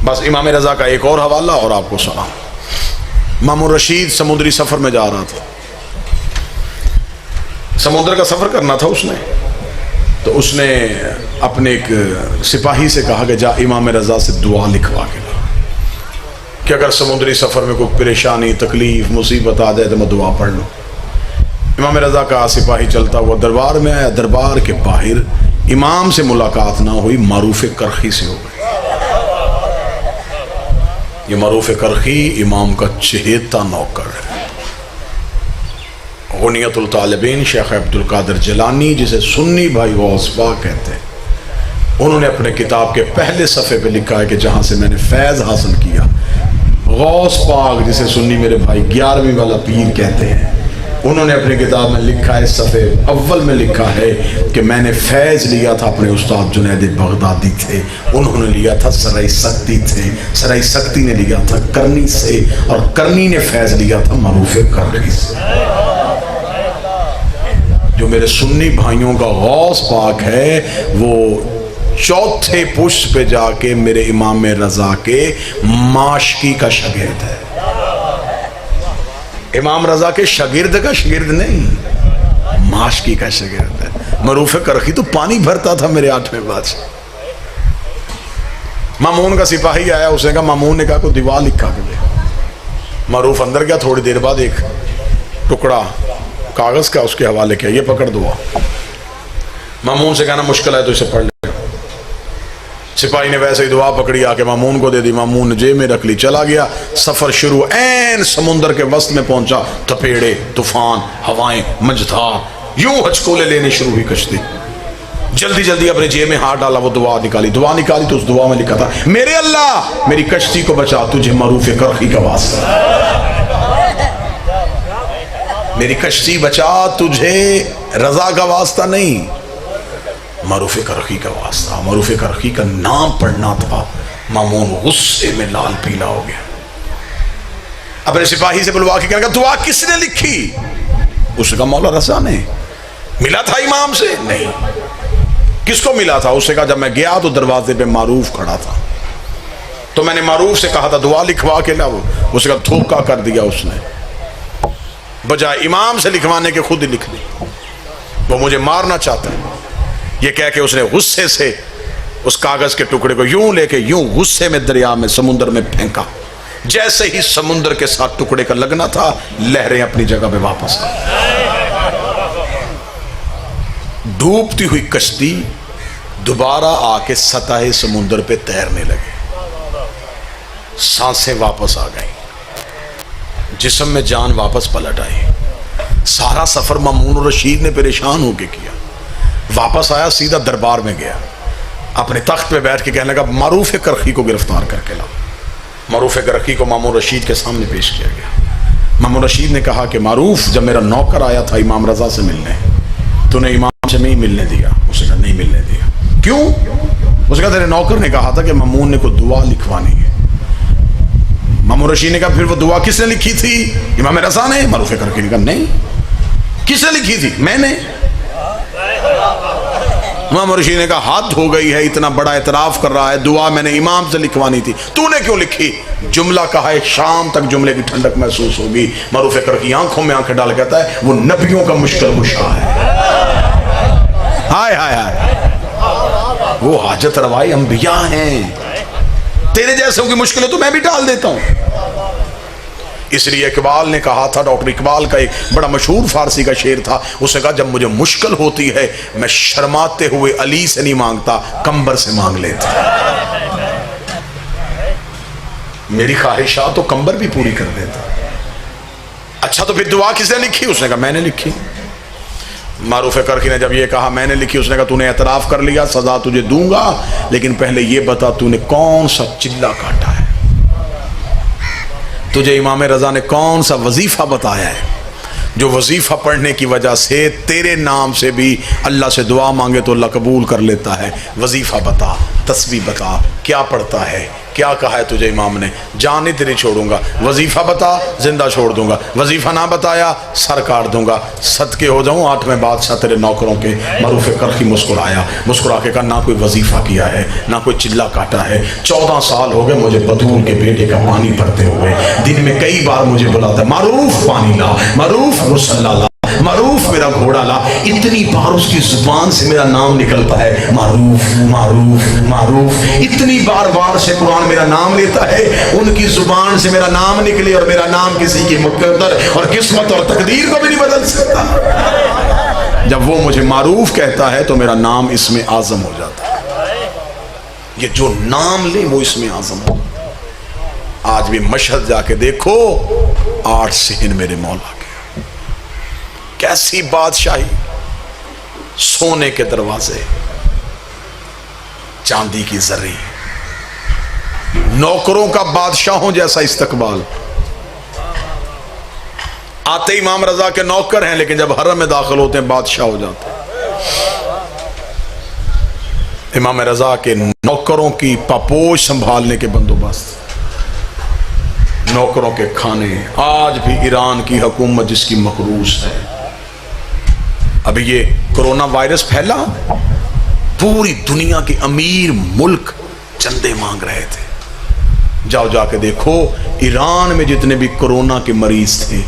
بس امام رضا کا ایک اور حوالہ اور آپ کو سنا. مامون رشید سمندری سفر میں جا رہا تھا، سمندر کا سفر کرنا تھا اس نے، تو اس نے اپنے ایک سپاہی سے کہا کہ جا امام رضا سے دعا لکھوا کے لا کہ اگر سمندری سفر میں کوئی پریشانی تکلیف مصیبت آ جائے تو میں دعا پڑھ لوں. امام رضا کا سپاہی چلتا ہوا دربار میں آیا. دربار کے باہر امام سے ملاقات نہ ہوئی، معروف کرخی سے ہو گئی. یہ معروف کرخی امام کا چہیتا نوکر ہے، غنیت الطالبین شیخ عبد القادر جیلانی، جسے سنی بھائی غوث پاک کہتے ہیں. انہوں نے اپنے کتاب کے پہلے صفحے پہ لکھا ہے کہ جہاں سے میں نے فیض حاصل کیا، غوث پاک جسے سنی میرے بھائی 11ویں والا پیر کہتے ہیں، انہوں نے اپنی کتاب میں لکھا ہے، صفحے اول میں لکھا ہے کہ میں نے فیض لیا تھا اپنے استاد جنید بغدادی تھے، انہوں نے لیا تھا سرائی سکتی تھے، سرائی سکتی نے لیا تھا کرنی سے، اور کرنی نے فیض لیا تھا معروف کرخی سے. جو میرے سنی بھائیوں کا غوث پاک ہے وہ چوتھے پشت پہ جا کے میرے امام رضا کے ماشکی کا شاگرد ہے. امام رضا کے شاگرد کا شاگرد نہیں، ماشکی کا شاگرد ہے. معروف کرخی تو پانی بھرتا تھا میرے 8ویں بادشاہ. مامون کا سپاہی آیا، اس نے کہا، مامون نے کہا کوئی دیوار لکھا کے دے. معروف اندر گیا، تھوڑی دیر بعد ایک ٹکڑا کاغذ کا اس کے حوالے کیا، یہ پکڑ دعا. مامون سے کہنا مشکل ہے تو اسے پڑھ لے. سپاہی نے ویسے ہی دعا پکڑی، آ کے مامون کو دے دی. مامون نے جیب میں رکھ لی، چلا گیا. سفر شروع، این سمندر کے وسط میں پہنچا. تپیڑے، طوفان، ہوائیں، مجھدھار، یوں ہچکولے لینے شروع ہوئی کشتی. جلدی جلدی اپنے جیب میں ہاتھ ڈالا، وہ دعا نکالی تو اس دعا میں لکھا تھا، میرے اللہ میری کشتی کو بچا، تجھے معروف کرخی کا واسطہ. میری کشتی بچا، تجھے رضا کا واسطہ نہیں، معروف کرخی کا واسطہ. معروف کرخی کا نام پڑھنا تھا. مامون غصے میں لال پیلا ہو گیا. اپنے سپاہی سے بلوا کے کہنے لگا، دعا کس نے لکھی؟ اس نے کہا مولا رضا نے. ملا تھا امام سے؟ نہیں. کس کو ملا تھا؟ اس نے کہا جب میں گیا تو دروازے پہ معروف کھڑا تھا، تو میں نے معروف سے کہا تھا دعا لکھوا کے لاؤ. اس نے کہا دھوکہ کر دیا اس نے، بجائے امام سے لکھوانے کے خود ہی لکھ دی. وہ مجھے مارنا چاہتا ہے. یہ کہہ کے اس نے غصے سے اس کاغذ کے ٹکڑے کو یوں لے کے یوں غصے میں دریا میں سمندر میں پھینکا. جیسے ہی سمندر کے ساتھ ٹکڑے کا لگنا تھا، لہریں اپنی جگہ پہ واپس آ. ڈوبتی ہوئی کشتی دوبارہ آ کے سطح سمندر پہ تیرنے لگے. سانسیں واپس آ گئیں، جسم میں جان واپس پلٹ آئی. سارا سفر مامون رشید نے پریشان ہو کے کیا. واپس آیا، سیدھا دربار میں گیا، اپنے تخت پہ بیٹھ کے کہنے لگا معروف کرخی کو گرفتار کر کے لاؤ. معروف کرخی کو مامون رشید کے سامنے پیش کیا گیا. مامون رشید نے کہا کہ معروف جب میرا نوکر آیا تھا امام رضا سے ملنے، تو نے امام سے نہیں ملنے دیا. اس نے کہا نہیں ملنے دیا. کیوں؟ اس نے کہا تیرے نوکر نے کہا تھا کہ مامون نے کوئی دعا لکھوانی ہے. مامون رشید نے کہا پھر وہ دعا کس نے لکھی تھی؟ امام رضا نے؟ معروف کرخی نے کہا نہیں. کس نے لکھی تھی؟ میں نے. امام رشید نے کہا حد ہو گئی ہے، اتنا بڑا اعتراف کر رہا ہے، دعا میں نے امام سے لکھوانی تھی، تو نے کیوں لکھی؟ جملہ کہا ہے، شام تک جملے کی ٹھنڈک محسوس ہوگی. معروف کرخی آنکھوں میں آنکھیں ڈال کہتا ہے وہ نبیوں کا مشکل کشا ہے. ہائے ہائے ہائے، وہ حاجت روائی انبیاء ہیں. تیرے جیسے کی مشکل ہے تو میں بھی ڈال دیتا ہوں. اس لیے اقبال نے کہا تھا، ڈاکٹر اقبال کا ایک بڑا مشہور فارسی کا شعر تھا، اس نے کہا جب مجھے مشکل ہوتی ہے میں شرماتے ہوئے علی سے نہیں مانگتا، کمبر سے مانگ لیتا. میری خواہشات تو کمبر بھی پوری کر دیتا. اچھا تو پھر دعا کس نے لکھی؟ اس نے کہا میں نے لکھی. معروف کرخی نے جب یہ کہا میں نے لکھی، اس نے کہا تو نے اعتراف کر لیا، سزا تجھے دوں گا، لیکن پہلے یہ بتا تو نے کون سا چلہ کاٹا ہے؟ تجھے امام رضا نے کون سا وظیفہ بتایا ہے جو وظیفہ پڑھنے کی وجہ سے تیرے نام سے بھی اللہ سے دعا مانگے تو اللہ قبول کر لیتا ہے؟ وظیفہ بتا، تسبیح بتا، کیا پڑھتا ہے؟ کیا کہا ہے تجھے امام نے؟ جان ہی تیری چھوڑوں گا، وظیفہ بتا زندہ چھوڑ دوں گا، وظیفہ نہ بتایا سر کاٹ دوں گا، صدقے ہو جاؤں 8ویں بادشاہ تیرے نوکروں کے۔ معروف کرخی مسکرایا، مسکرا کے کہا نہ کوئی وظیفہ کیا ہے نہ کوئی چلہ کاٹا ہے، 14 سال ہو گئے مجھے بطول کے بیٹے کا پانی بھرتے ہوئے، دن میں کئی بار مجھے بلاتا ہے معروف پانی لا، معروف مسلح لا، معروف میرا گھوڑا لا، اتنی بار اس کی زبان سے میرا نام نکلتا ہے معروف معروف معروف، اتنی بار سے قرآن میرا نام لیتا ہے، ان کی زبان سے میرا نام نکلے اور میرا نام کسی کی مقدر اور قسمت اور تقدیر کو بھی نہیں بدل سکتا۔ جب وہ مجھے معروف کہتا ہے تو میرا نام اسم اعظم ہو جاتا ہے۔ یہ جو نام لے وہ اسم اعظم ہو۔ آج بھی مشہد جا کے دیکھو، 8 صحن میرے مولا کے، کیسی بادشاہی، سونے کے دروازے، چاندی کی زری، نوکروں کا بادشاہوں جیسا استقبال۔ آتے امام رضا کے نوکر ہیں لیکن جب حرم میں داخل ہوتے ہیں بادشاہ ہو جاتے ہیں۔ امام رضا کے نوکروں کی پاپوش سنبھالنے کے بندوبست، نوکروں کے کھانے، آج بھی ایران کی حکومت جس کی مقروض ہے۔ ابھی یہ کرونا وائرس پھیلا، پوری دنیا کے امیر ملک چندے مانگ رہے تھے۔ جاؤ جا کے دیکھو، ایران میں جتنے بھی کرونا کے مریض تھے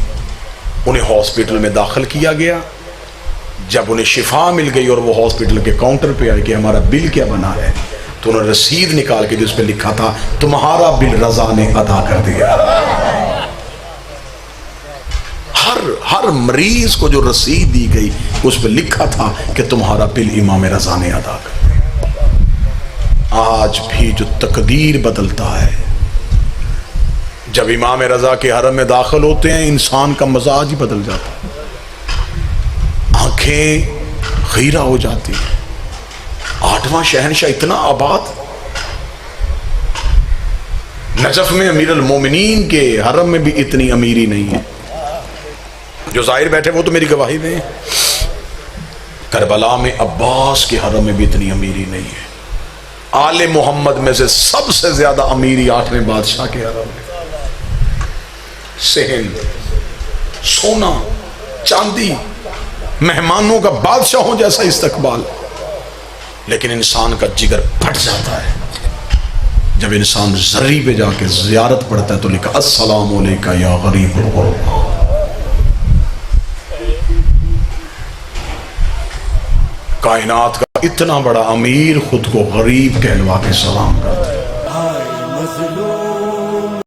انہیں ہاسپٹل میں داخل کیا گیا۔ جب انہیں شفا مل گئی اور وہ ہاسپٹل کے کاؤنٹر پہ آئے کہ ہمارا بل کیا بنا ہے، تو انہوں نے رسید نکال کے جس پہ لکھا تھا تمہارا بل رضا نے ادا کر دیا۔ ہر مریض کو جو رسید دی گئی اس پہ لکھا تھا کہ تمہارا بل امام رضا نے ادا کر دیا۔ آج بھی جو تقدیر بدلتا ہے، جب امام رضا کے حرم میں داخل ہوتے ہیں انسان کا مزاج ہی بدل جاتا ہے، آنکھیں خیرہ ہو جاتی ہیں۔ 8واں شہنشاہ اتنا آباد، نجف میں امیر المومنین کے حرم میں بھی اتنی امیری نہیں ہے۔ جو ظاہر بیٹھے وہ تو میری گواہی دیں، کربلا میں عباس کے حرم میں بھی اتنی امیری نہیں ہے۔ آل محمد میں سے سب سے زیادہ امیری 8ویں بادشاہ کے حرم میں، صحن، سونا، چاندی، مہمانوں کا بادشاہوں جیسا استقبال، لیکن انسان کا جگر پھٹ جاتا ہے جب انسان زری پہ جا کے زیارت پڑھتا ہے تو لکھا السلام علیکہ یا غریب الغربا۔ کائنات کا اتنا بڑا امیر خود کو غریب کہلوا کے سلام کرتا ہے۔